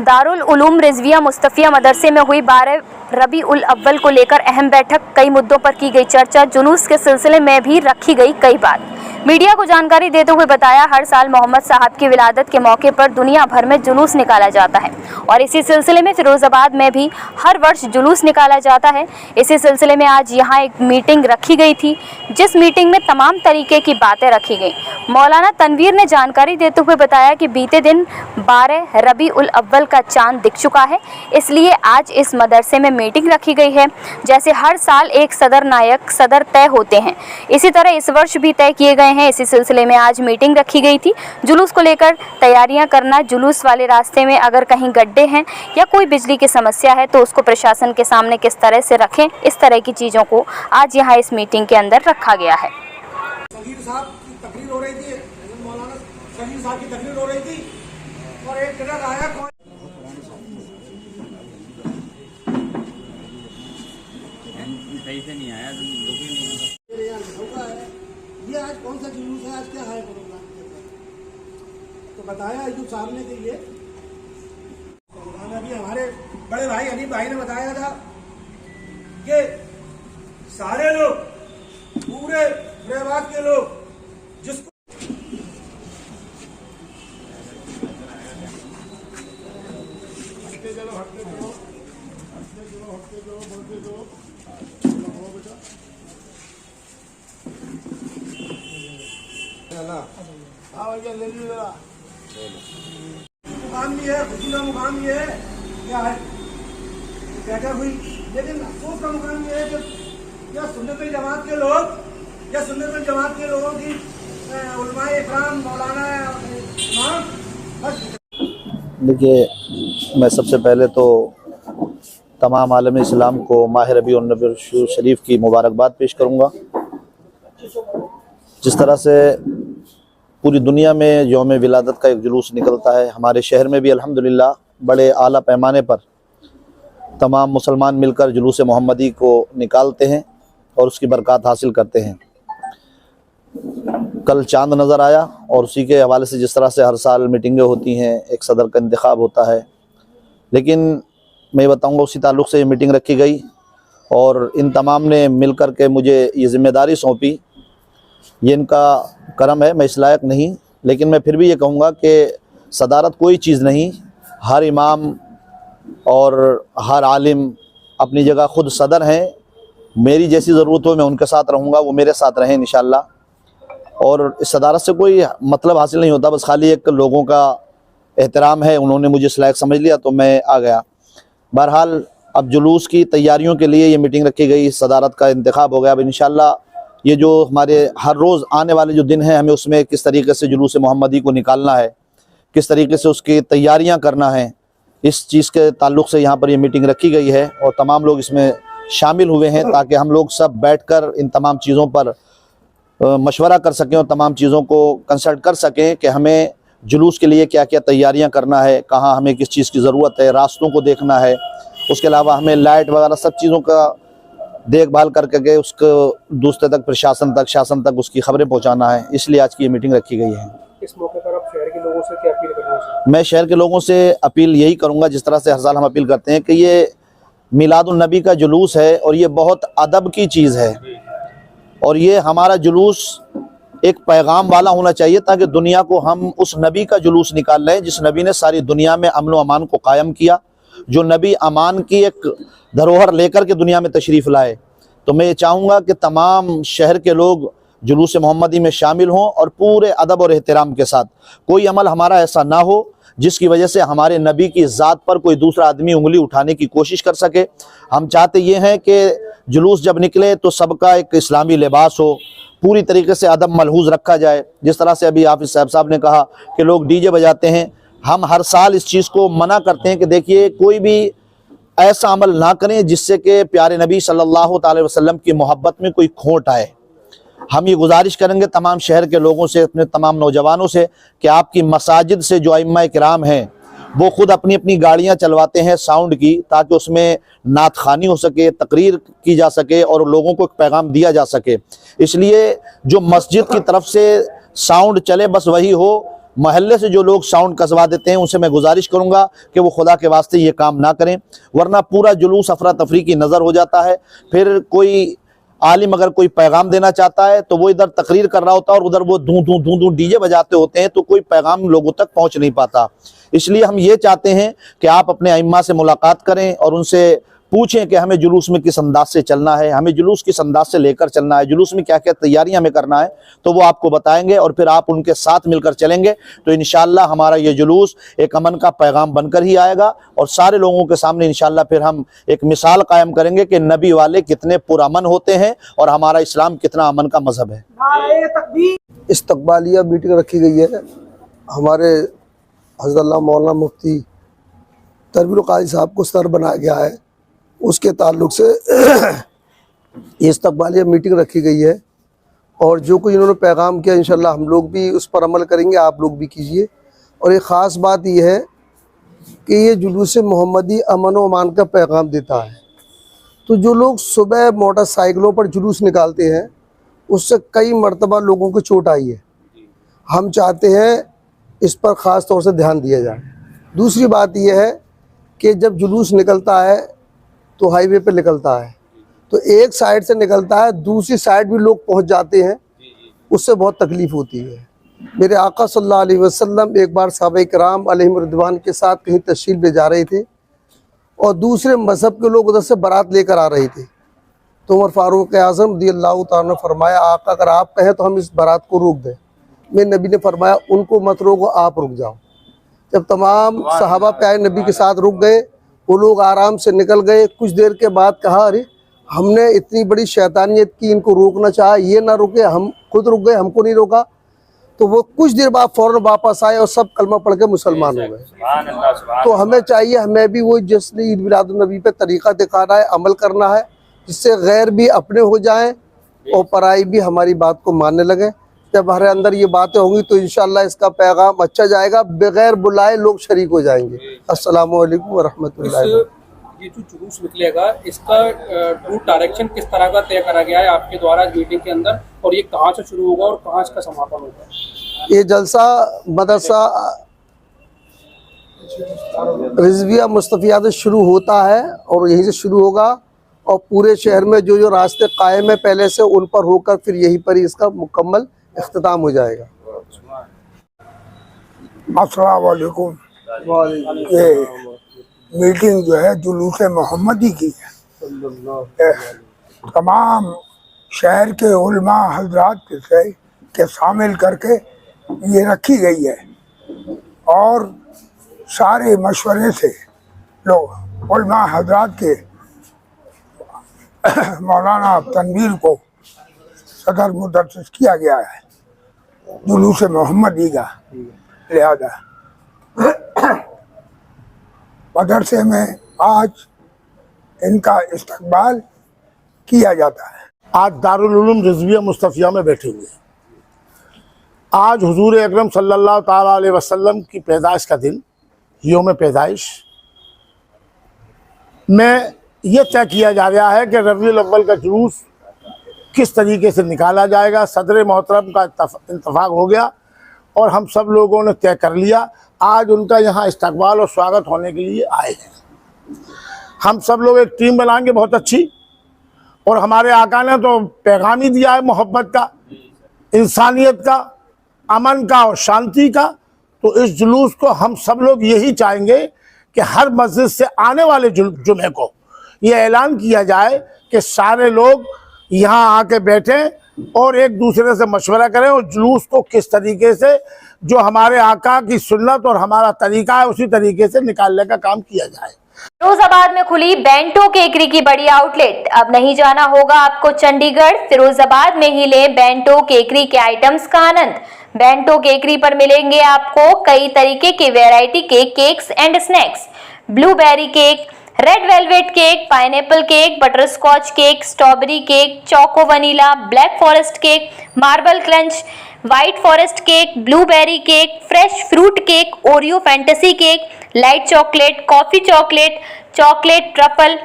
दारुल उलूम रिजविया मुस्तफिया मदरसे में हुई 12 रबी उल अव्वल को लेकर अहम बैठक। कई मुद्दों पर की गई चर्चा। जुलूस के सिलसिले में भी रखी गई कई बात। मीडिया को जानकारी देते हुए बताया, हर साल मोहम्मद साहब की विलादत के मौके पर दुनिया भर में जुलूस निकाला जाता है और इसी सिलसिले में फिरोजाबाद में भी हर वर्ष जुलूस निकाला जाता है। इसी सिलसिले में आज यहाँ एक मीटिंग रखी गई थी, जिस मीटिंग में तमाम तरीके की बातें रखी गई। मौलाना तनवीर ने जानकारी देते हुए बताया कि बीते दिन 12 रबी उल अव्वल का चांद दिख चुका है, इसलिए आज इस मदरसे में मीटिंग रखी गई है। जैसे हर साल एक सदर नायक सदर तय होते हैं, इसी तरह इस वर्ष भी तय किए गए हैं। इसी सिलसिले में आज मीटिंग रखी गई थी। जुलूस को लेकर तैयारियां करना, जुलूस वाले रास्ते में अगर कहीं गड्ढे हैं या कोई बिजली की समस्या है तो उसको प्रशासन के सामने किस तरह से रखें, इस तरह की चीज़ों को आज यहाँ इस मीटिंग के अंदर रखा गया है। सगीर साहब की तकरीर हो रही थी, मौलाना सगीर साहब की तकरीर हो रही थी और एक जगह आया कौन सही से नहीं आया, रुके नहीं। ये आज कौन सा जुलूस है, आज क्या है प्रोग्राम? तो बताया अयूब साहब ने कि ये अभी हमारे बड़े भाई हनीफ भाई ने बताया था कि सारे लोग, पूरे फिरोजाबाद के लोग जिसको मुकाम भी है, खुशी का मुकाम भी है, क्या है बैठक हुई, लेकिन अफसोस का मुकाम ये है कि क्या सुन्नतुल जमात के लोग या सुन्नतुल जमात के लोगों की उलमाए इकराम मौलाना इमाम बस। देखिए, मैं सबसे पहले तो तमाम आलम इस्लाम को माह रबीउल अव्वल शरीफ की मुबारकबाद पेश करूँगा। जिस तरह से पूरी दुनिया में यौम विलादत का एक जुलूस निकलता है, हमारे शहर में भी अल्हम्दुलिल्लाह बड़े आला पैमाने पर तमाम मुसलमान मिलकर जुलूस मोहम्मदी को निकालते हैं और उसकी बरकत हासिल करते हैं। कल चांद नज़र आया और उसी के हवाले से जिस तरह से हर साल मीटिंगें होती हैं, एक सदर का इंतखाब होता है, लेकिन मैं बताऊंगा उसी ताल्लुक़ से ये मीटिंग रखी गई और इन तमाम ने मिल कर के मुझे ये ज़िम्मेदारी सौंपी। ये इनका करम है, मैं इस लायक नहीं, लेकिन मैं फिर भी ये कहूँगा कि सदारत कोई चीज़ नहीं। हर इमाम और हर आलिम अपनी जगह ख़ुद सदर हैं। मेरी जैसी ज़रूरत हो मैं उनके साथ रहूँगा, वो मेरे साथ रहें इंशाअल्लाह। और इस सदारत से कोई मतलब हासिल नहीं होता, बस खाली एक लोगों का एहतराम है, उन्होंने मुझे इस लायक समझ लिया तो मैं आ गया। बहरहाल अब जुलूस की तैयारियों के लिए ये मीटिंग रखी गई, सदारत का इंतखाब हो गया। अब इंशाअल्लाह ये जो हमारे हर रोज़ आने वाले जो दिन हैं, हमें उसमें किस तरीके से जुलूस मोहम्मदी को निकालना है, किस तरीके से उसकी तैयारियां करना है, इस चीज़ के ताल्लुक़ से यहाँ पर ये मीटिंग रखी गई है और तमाम लोग इसमें शामिल हुए हैं ताकि हम लोग सब बैठकर इन तमाम चीज़ों पर मशवरा कर सकें और तमाम चीज़ों को कंसल्ट कर सकें कि हमें जुलूस के लिए क्या क्या तैयारियां करना है, कहाँ हमें किस चीज़ की ज़रूरत है, रास्तों को देखना है, उसके अलावा हमें लाइट वगैरह सब चीज़ों का देखभाल करके उसको दूसरे तक, प्रशासन तक, शासन तक उसकी खबरें पहुंचाना है। इसलिए आज की ये मीटिंग रखी गई है। इस मौके पर आप शहर के लोगों से क्या अपील करेंगे? मैं शहर के लोगों से अपील यही करूंगा, जिस तरह से हर साल हम अपील करते हैं कि ये मिलादुन नबी का जुलूस है और ये बहुत अदब की चीज़ है और ये हमारा जुलूस एक पैगाम वाला होना चाहिए ताकि दुनिया को हम उस नबी का जुलूस निकाल लें जिस नबी ने सारी दुनिया में अमन व अमान को कायम किया, जो नबी अमान की एक धरोहर लेकर के दुनिया में तशरीफ़ लाए। तो मैं ये चाहूँगा कि तमाम शहर के लोग जुलूस मोहम्मदी में शामिल हों और पूरे अदब और एहतराम के साथ। कोई अमल हमारा ऐसा ना हो जिसकी वजह से हमारे नबी की ज़ात पर कोई दूसरा आदमी उंगली उठाने की कोशिश कर सके। हम चाहते ये हैं कि जुलूस जब निकले तो सबका एक इस्लामी लिबास हो, पूरी तरीके से अदब मलहूज़ रखा जाए। जिस तरह से अभी हाफिज़ साहब ने कहा कि लोग डीजे बजाते हैं, हम हर साल इस चीज़ को मना करते हैं कि देखिए कोई भी ऐसा अमल ना करें जिससे कि प्यारे नबी सल्लल्लाहु अलैहि वसल्लम की मोहब्बत में कोई खोट आए। हम ये गुजारिश करेंगे तमाम शहर के लोगों से, अपने तमाम नौजवानों से कि आपकी मसाजिद से जो अइम्मा किराम हैं वो खुद अपनी अपनी गाड़ियां चलवाते हैं साउंड की, ताकि उसमें नात खानी हो सके, तकरीर की जा सके और लोगों को एक पैगाम दिया जा सके। इसलिए जो मस्जिद की तरफ से साउंड चले बस वही हो, मोहल्ले से जो लोग साउंड कसवा देते हैं उनसे मैं गुजारिश करूंगा कि वो खुदा के वास्ते ये काम ना करें, वरना पूरा जुलूस अफरा तफरी की नज़र हो जाता है। फिर कोई आलिम अगर कोई पैगाम देना चाहता है तो वो इधर तकरीर कर रहा होता है और उधर वो धूं धूं धूं धूं डीजे बजाते होते हैं, तो कोई पैगाम लोगों तक पहुंच नहीं पाता। इसलिए हम ये चाहते हैं कि आप अपने अइम्मा से मुलाकात करें और उनसे पूछें कि हमें जुलूस में किस अंदाज से चलना है, हमें जुलूस किस अंदाज से लेकर चलना है, जुलूस में क्या क्या तैयारियां हमें करना है, तो वो आपको बताएंगे और फिर आप उनके साथ मिलकर चलेंगे तो इंशाअल्लाह हमारा ये जुलूस एक अमन का पैगाम बनकर ही आएगा और सारे लोगों के सामने इंशाअल्लाह फिर हम एक मिसाल कायम करेंगे कि नबी वाले कितने पुरअमन होते हैं और हमारा इस्लाम कितना अमन का मजहब है। इस्तकबालिया मीटिंग रखी गई है। हमारे हज़रत मौलाना मुफ्ती तरबिल क़ाज़ी साहब को सर बनाया गया है, उसके ताल्लुक से इस्तकबालिया मीटिंग रखी गई है और जो कुछ इन्होंने पैगाम किया इंशाल्लाह हम लोग भी उस पर अमल करेंगे, आप लोग भी कीजिए। और एक ख़ास बात यह है कि ये जुलूस मोहम्मदी अमन व अमान का पैगाम देता है। तो जो लोग सुबह मोटरसाइकिलों पर जुलूस निकालते हैं उससे कई मरतबा लोगों को चोट आई है। हम चाहते हैं इस पर ख़ास तौर से ध्यान दिया जाए। दूसरी बात यह है कि जब जुलूस निकलता है तो हाईवे पे निकलता है, तो एक साइड से निकलता है, दूसरी साइड भी लोग पहुंच जाते हैं, उससे बहुत तकलीफ़ होती है। मेरे आका सल्लल्लाहु अलैहि वसल्लम एक बार सहाबा किराम अलैहिम रिदवान के साथ कहीं तशरीफ़ ले जा रहे थे और दूसरे मज़हब के लोग उधर से बारात लेकर आ रहे थे, तो उमर फ़ारूक आज़म रज़ियल्लाहु ताला ने फरमाया, आका अगर आप कहें तो हम इस बारात को रोक दें। मेरे नबी ने फरमाया उनको मत रोको, आप रुक जाओ। जब तमाम सहाबा प्यारे नबी के साथ रुक गए, वो लोग आराम से निकल गए। कुछ देर के बाद कहा, अरे हमने इतनी बड़ी शैतानियत की, इनको रोकना चाहा, ये ना रुके, हम खुद रुक गए, हमको नहीं रोका। तो वो कुछ देर बाद फ़ौरन वापस आए और सब कलमा पढ़ के मुसलमान हो गए। तो हमें चाहिए, हमें भी वो जश्न ईद मिलादुन नबी पे तरीक़ा दिखाना है, अमल करना है, जिससे गैर भी अपने हो जाएं और पराई भी हमारी बात को मानने लगे। जब हमारे अंदर ये बातें होंगी तो इंशाअल्लाह इसका पैगाम अच्छा जाएगा, बगैर बुलाए लोग शरीक हो जाएंगे। अस्सलामु अलैकुम व रहमतुल्लाहि। ये जो जुलूस निकलेगा इसका रूट डायरेक्शन किस तरह का तय करा गया है आपके द्वारा मीटिंग के अंदर, और ये कहाँ से शुरू होगा और कहाँ इसका समापन होगा? ये जलसा मदरसा रिजविया मुस्तफिया से शुरू होता है और यहीं से शुरू होगा और पूरे शहर में जो जो रास्ते कायम है पहले से उन पर होकर फिर यहीं पर ही इसका मुकम्मल इख्तिताम हो जाएगा। अस्सलाम वालेकुम। ये मीटिंग जो है जुलूस मोहम्मदी की है, तमाम शहर के उलमा हजरात के शामिल करके ये रखी गई है और सारे मशवरे से लोग उलमा हजरात के मौलाना तनवीर को सदर मुदर्रिस किया गया है जुलूस मोहम्मदी का। लिहाजा मदरसे में आज इनका इस्तकबाल किया जाता है। आज दारुल उलूम रिजविया मुस्तफिया में बैठे हुए हैं। आज हुजूर अकरम सल्लल्लाहु ताला अलैहि वसल्लम की पैदाइश का दिन, यौम पैदाइश में यह तय किया जा रहा है कि रबीउल अव्वल का जुलूस किस तरीके से निकाला जाएगा। सदर मोहतरम का इत्तफाक हो गया और हम सब लोगों ने तय कर लिया। आज उनका यहाँ इस्तकबाल और स्वागत होने के लिए आए हैं। हम सब लोग एक टीम बनाएंगे बहुत अच्छी, और हमारे आका ने तो पैगाम ही दिया है मोहब्बत का, इंसानियत का, अमन का और शांति का। तो इस जुलूस को हम सब लोग यही चाहेंगे कि हर मस्जिद से आने वाले जुमे को ये ऐलान किया जाए कि सारे लोग यहाँ आके बैठें और एक दूसरे से मशवरा करें और जुलूस को किस तरीके से जो हमारे आका की सुन्नत और हमारा तरीका है उसी तरीके से निकालने का काम किया जाए। फिरोजाबाद में खुली बेंटो केकरी की बड़ी आउटलेट। अब नहीं जाना होगा आपको चंडीगढ़, फिरोजाबाद में ही लें बेंटो केकरी के आइटम्स का आनंद। बेंटो केकरी पर मिलेंगे आपको कई तरीके के वैरायटी के cakes and snacks, blueberry cake, red velvet cake, pineapple cake, butterscotch cake, strawberry cake, choco vanilla, black forest cake, marble crunch, white forest cake, blueberry cake, fresh fruit cake, Oreo fantasy cake, light chocolate, coffee chocolate, chocolate truffle,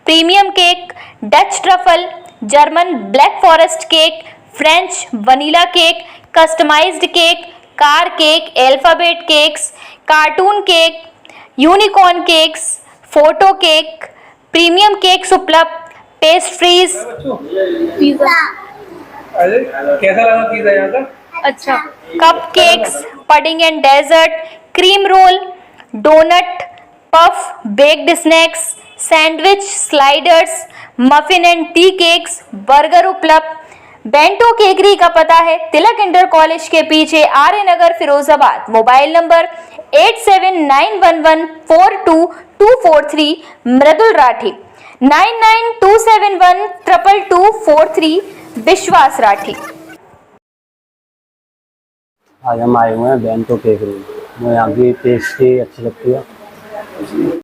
premium cake, Dutch truffle, German black forest cake, French vanilla cake, customised cake, car cake, alphabet cakes, cartoon cake, unicorn cakes, photo cake, premium cakes उपलब्ध, pastries. अरे कैसा लगा pizza यहाँ का? अच्छा। Cup cakes, pudding and dessert, cream roll, donut, puff, baked snacks, sandwich, sliders, muffin and tea cakes, burger उपलब्ध। Bento Cakery का पता है तिलक इंटर कॉलेज के पीछे, आर्य नगर, फिरोजाबाद। Mobile number 8791142243। मृदुल राठी 9927122243। विश्वास राठी। आज हम आए हुए हैं बेंटो केक रूम। मुझे यहाँ की पेस्ट्री अच्छी लगती है।